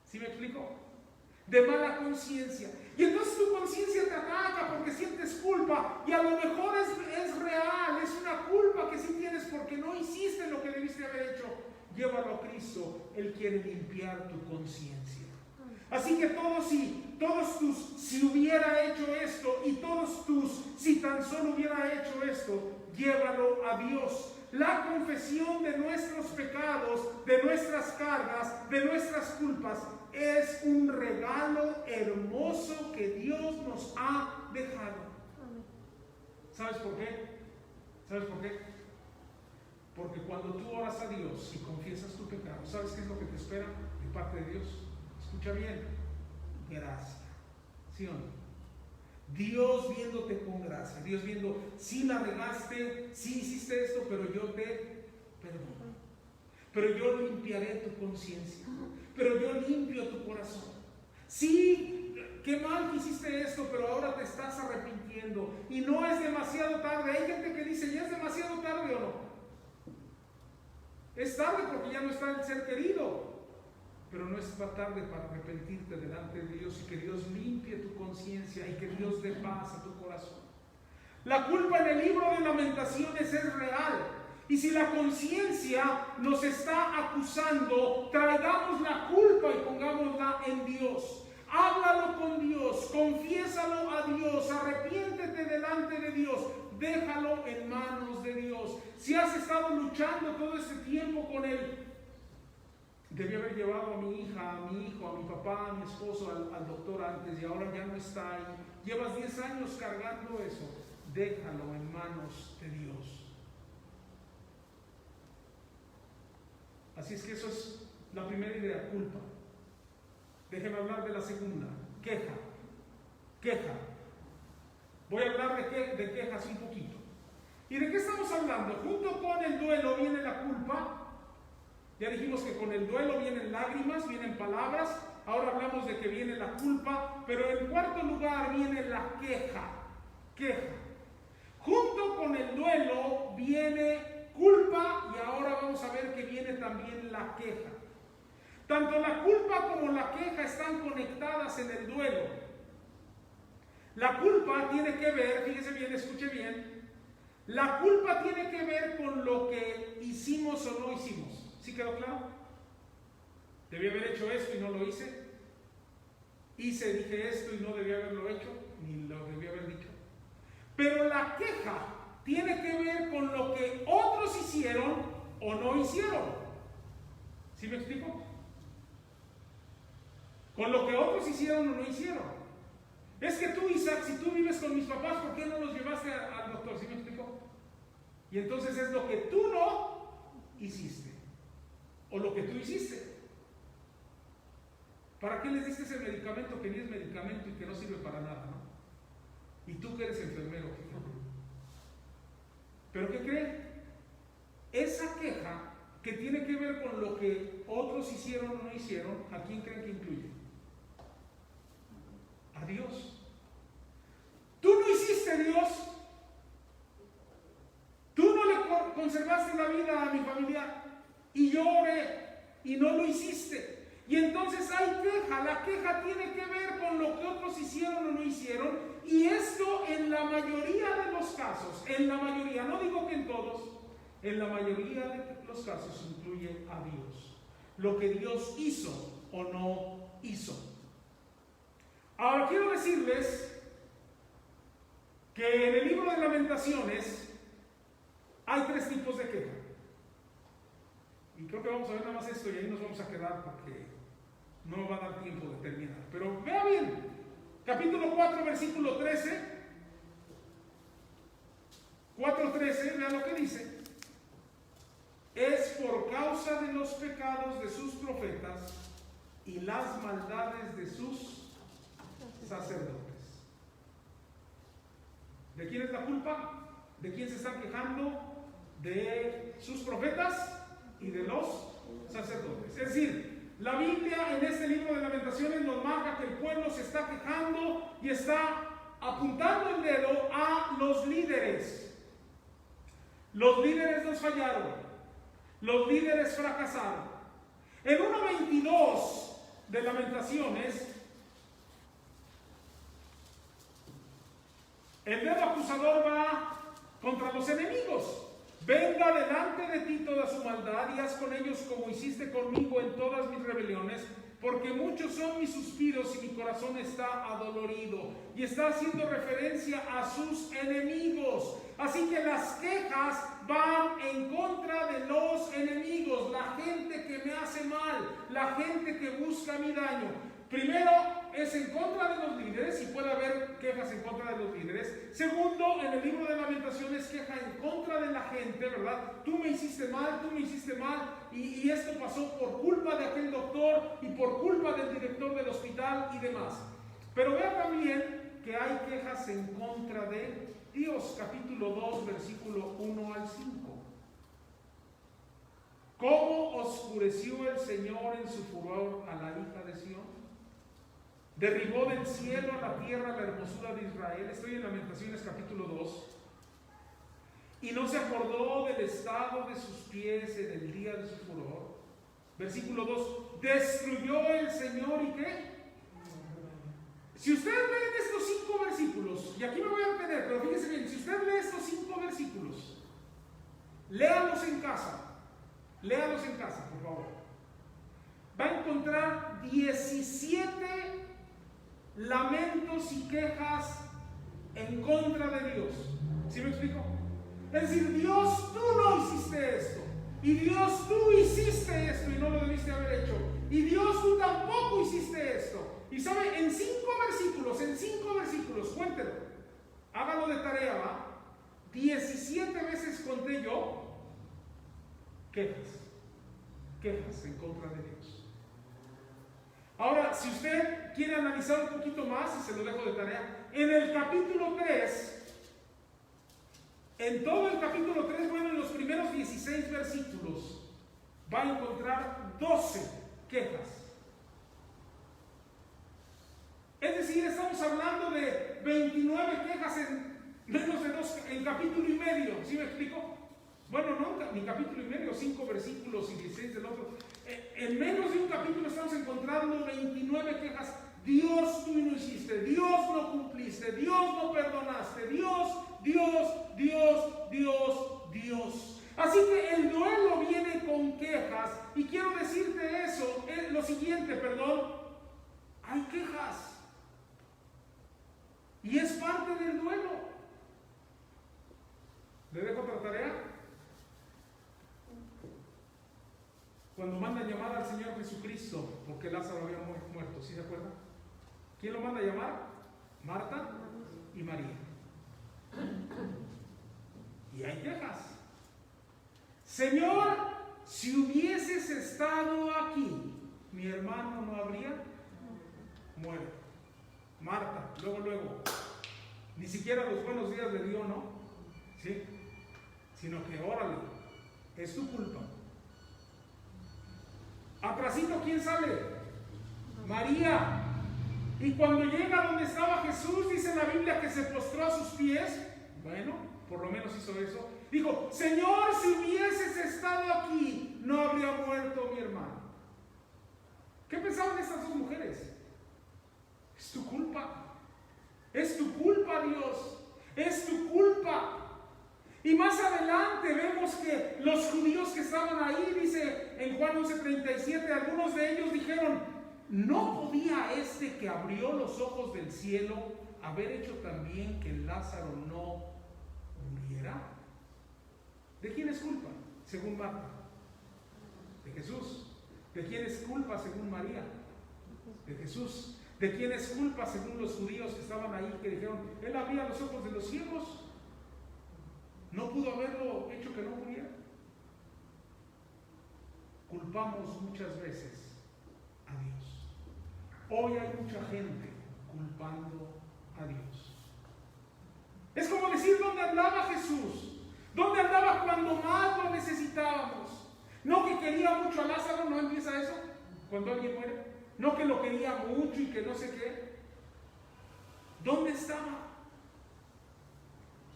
¿Sí me explico? De mala conciencia. Y entonces tu conciencia te ataca porque sientes culpa, y a lo mejor es real, es una culpa que sí tienes porque no hiciste lo que debiste haber hecho. Llévalo a Cristo, Él quiere limpiar tu conciencia. Así que si hubiera hecho esto, y todos tus, si tan solo hubiera hecho esto, llévalo a Dios. La confesión de nuestros pecados, de nuestras cargas, de nuestras culpas, es un regalo hermoso que Dios nos ha dejado. ¿Sabes por qué? ¿Sabes por qué? Porque cuando tú oras a Dios y confiesas tu pecado, ¿sabes qué es lo que te espera de parte de Dios? Escucha bien: gracia. ¿Sí o no? Dios viéndote con gracia, Dios viendo, sí la regaste, sí hiciste esto, pero yo te perdono, pero yo limpiaré tu conciencia, pero yo limpio tu corazón. Sí, qué mal que hiciste esto, pero ahora te estás arrepintiendo y no es demasiado tarde. Hay gente que dice: ¿ya es demasiado tarde o no? Es tarde porque ya no está el ser querido. Pero no es tarde para arrepentirte delante de Dios y que Dios limpie tu conciencia y que Dios dé paz a tu corazón. La culpa en el libro de Lamentaciones es real. Y si la conciencia nos está acusando, traigamos la culpa y pongámosla en Dios. Háblalo con Dios, confiésalo a Dios, arrepiéntete delante de Dios, déjalo en manos de Dios. Si has estado luchando todo este tiempo con él, debí haber llevado a mi hija, a mi hijo, a mi papá, a mi esposo al doctor antes y ahora ya no está ahí. Llevas 10 años cargando eso. Déjalo en manos de Dios. Así es que eso es la primera idea: culpa. Déjenme hablar de la segunda: queja. Queja. Voy a hablar de quejas un poquito. ¿Y de qué estamos hablando? Junto con el duelo viene la culpa. Ya dijimos que con el duelo vienen lágrimas, vienen palabras. Ahora hablamos de que viene la culpa, pero en cuarto lugar viene la queja. Queja. Junto con el duelo viene culpa, y ahora vamos a ver que viene también la queja. Tanto la culpa como la queja están conectadas en el duelo. La culpa tiene que ver, fíjese bien, escuche bien, la culpa tiene que ver con lo que hicimos o no hicimos. ¿Sí quedó claro? Debí haber hecho esto y no lo hice. Dije esto y no debí haberlo hecho, ni lo debí haber dicho. Pero la queja tiene que ver con lo que otros hicieron o no hicieron. ¿Sí me explico? Con lo que otros hicieron o no hicieron. Es que tú, Isaac, si tú vives con mis papás, ¿por qué no los llevaste al doctor? ¿Sí me explico? Y entonces es lo que tú no hiciste. O lo que tú hiciste. ¿Para qué les diste ese medicamento que ni es medicamento y que no sirve para nada, no? Y tú que eres enfermero. ¿Pero qué creen? Esa queja que tiene que ver con lo que otros hicieron o no hicieron, ¿a quién creen que incluye? A Dios. Tú no hiciste, Dios. Tú no le conservaste la vida a mi familiar. Y yo oré y no lo hiciste. Y entonces hay queja. La queja tiene que ver con lo que otros hicieron o no hicieron. Y esto en la mayoría de los casos, en la mayoría, no digo que en todos, en la mayoría de los casos incluye a Dios. Lo que Dios hizo o no hizo. Ahora quiero decirles que en el libro de Lamentaciones hay 3 tipos de queja. Y creo que vamos a ver nada más esto y ahí nos vamos a quedar porque no va a dar tiempo de terminar. Pero vea bien, capítulo 4, versículo 13, 4:13, vea lo que dice. Es por causa de los pecados de sus profetas y las maldades de sus sacerdotes. ¿De quién es la culpa? ¿De quién se están quejando? De sus profetas y de los sacerdotes. Es decir, la Biblia en este libro de Lamentaciones nos marca que el pueblo se está quejando y está apuntando el dedo a los líderes. Los líderes nos fallaron. Los líderes fracasaron. En 1:22 de Lamentaciones, el dedo acusador va contra los enemigos. Venga delante de ti toda su maldad y haz con ellos como hiciste conmigo en todas mis rebeliones, porque muchos son mis suspiros y mi corazón está adolorido. Y está haciendo referencia a sus enemigos. Así que las quejas van en contra de los enemigos, la gente que me hace mal, la gente que busca mi daño. Primero, es en contra de los líderes, y puede haber quejas en contra de los líderes. Segundo, en el libro de Lamentaciones, queja en contra de la gente, ¿verdad? Tú me hiciste mal, y esto pasó por culpa de aquel doctor y por culpa del director del hospital y demás. Pero vea también que hay quejas en contra de Dios, capítulo 2, versículo 1 al 5. ¿Cómo oscureció el Señor en su furor a la hija de Sión? Derribó del cielo a la tierra la hermosura de Israel. Estoy en Lamentaciones capítulo 2. Y no se acordó del estado de sus pies en el día de su furor. Versículo 2. Destruyó el Señor, ¿y qué? Si ustedes leen estos 5 versículos, y aquí me voy a detener, pero fíjense bien, si usted lee estos 5 versículos, léalos en casa, por favor. Va a encontrar 17 lamentos y quejas en contra de Dios. ¿Sí me explico? Es decir, Dios, tú no hiciste esto, y Dios, tú hiciste esto y no lo debiste haber hecho, y Dios, tú tampoco hiciste esto. Y sabe, en 5 versículos, cuéntelo, hágalo de tarea, ¿va? 17 veces conté yo quejas en contra de Dios. Ahora, si usted quiere analizar un poquito más, y se lo dejo de tarea, en el capítulo 3, en todo el capítulo 3, bueno, en los primeros 16 versículos, va a encontrar 12 quejas. Es decir, estamos hablando de 29 quejas en menos de en capítulo y medio. ¿Sí me explico? Bueno, no, ni capítulo y medio, 5 versículos y 16 del otro. En menos de un capítulo estamos encontrando 29 quejas. Dios, tú no hiciste, Dios no cumpliste, Dios no perdonaste, Dios. Así que el duelo viene con quejas, y quiero decirte eso, lo siguiente, hay quejas. Y es parte del duelo. ¿Le dejo otra tarea? Cuando mandan llamar al Señor Jesucristo, porque Lázaro había muerto, ¿sí se acuerdan? ¿Quién lo manda a llamar? Marta y María. Y hay quejas. Señor, si hubieses estado aquí, mi hermano no habría muerto. Marta, luego, ni siquiera los buenos días le dio, ¿no? ¿Sí? Sino que, órale, es tu culpa. Atrasito, ¿quién sale? María. Y cuando llega donde estaba Jesús, dice la Biblia que se postró a sus pies. Bueno, por lo menos hizo eso. Dijo, Señor, si hubieses estado aquí, no habría muerto mi hermano. ¿Qué pensaban estas dos mujeres? Es tu culpa, Dios, es tu culpa. Y más adelante vemos que los judíos que estaban ahí, dice en Juan 11:37, algunos de ellos dijeron, ¿no podía este que abrió los ojos del cielo haber hecho también que Lázaro no muriera? ¿De quién es culpa? Según Marta. De Jesús. ¿De quién es culpa según María? De Jesús. ¿De quién es culpa según los judíos que estaban ahí, que dijeron, él abría los ojos de los ciegos? ¿No pudo haberlo hecho que no muriera? Culpamos muchas veces a Dios. Hoy hay mucha gente culpando a Dios. Es como decir, ¿dónde dónde andaba Jesús? ¿Dónde andaba cuando más lo necesitábamos? No que quería mucho a Lázaro, ¿no empieza eso? Cuando alguien muere. No que lo quería mucho y que no sé qué. ¿Dónde estaba?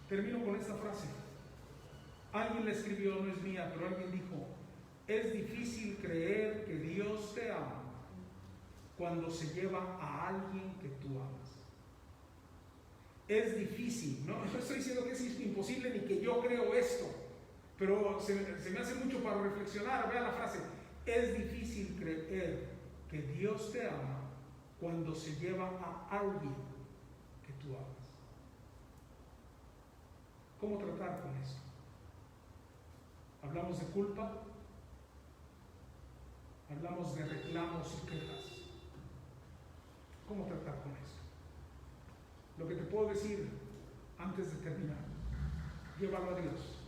Termino con esta frase. Alguien la escribió, no es mía, pero alguien dijo: es difícil creer que Dios te ama cuando se lleva a alguien que tú amas. Es difícil, no estoy diciendo que es imposible ni que yo creo esto, pero se me hace mucho para reflexionar. Vea la frase: es difícil creer que Dios te ama cuando se lleva a alguien que tú amas. ¿Cómo tratar con esto? Hablamos de culpa, hablamos de reclamos y quejas. ¿Cómo tratar con esto? Lo que te puedo decir antes de terminar: llévalo a Dios,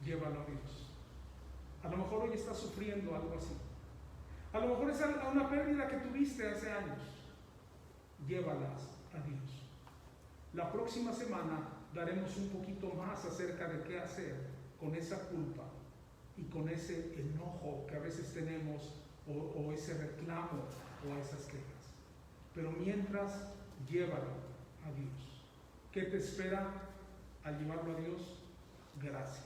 llévalo a Dios. A lo mejor hoy estás sufriendo algo así, a lo mejor es una pérdida que tuviste hace años. Llévalas a Dios. La próxima semana daremos un poquito más acerca de qué hacer con esa culpa y con ese enojo que a veces tenemos, o ese reclamo o esas quejas. Pero mientras, llévalo a Dios. ¿Qué te espera al llevarlo a Dios? Gracia.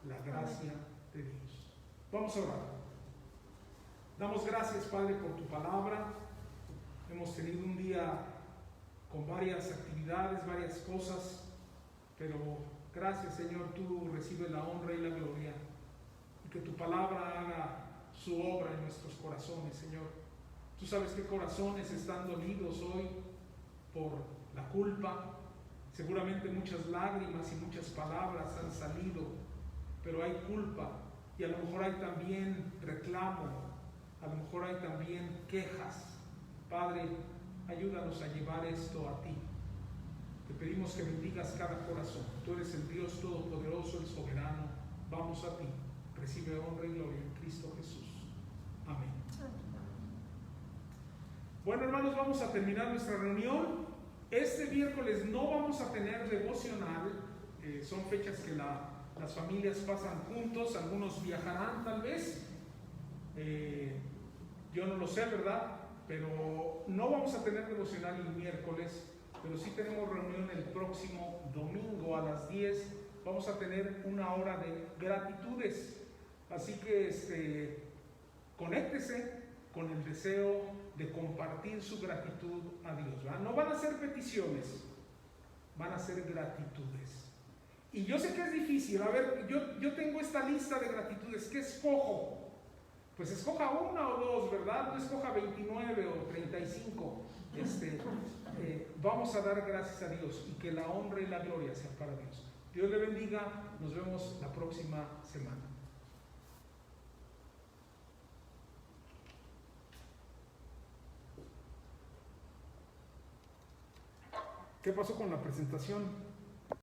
La gracia de Dios. Vamos a orar. Damos gracias, Padre, por tu palabra. Hemos tenido un día con varias actividades, varias cosas, pero gracias, Señor, tú recibes la honra y la gloria, y que tu palabra haga su obra en nuestros corazones, Señor. Tú sabes qué corazones están dolidos hoy por la culpa. Seguramente muchas lágrimas y muchas palabras han salido, pero hay culpa, y a lo mejor hay también reclamo, a lo mejor hay también quejas. Padre, ayúdanos a llevar esto a ti. Te pedimos que bendigas cada corazón. Tú eres el Dios Todopoderoso, el Soberano. Vamos a ti. Recibe honra y gloria en Cristo Jesús. Amén. Bueno, hermanos, vamos a terminar nuestra reunión. Este miércoles no vamos a tener devocional. Son fechas que las familias pasan juntos. Algunos viajarán tal vez. Yo no lo sé, ¿verdad? Pero no vamos a tener devocional el miércoles, pero sí tenemos reunión el próximo domingo a las 10. Vamos a tener una hora de gratitudes. Así que conéctese con el deseo de compartir su gratitud a Dios, ¿verdad? No van a ser peticiones, van a ser gratitudes. Y yo sé que es difícil. A ver, yo tengo esta lista de gratitudes. ¿Qué escojo? Pues escoja una o dos, ¿verdad? No escoja 29 o 35. Vamos a dar gracias a Dios, y que la honra y la gloria sea para Dios. Dios le bendiga. Nos vemos la próxima semana. ¿Qué pasó con la presentación?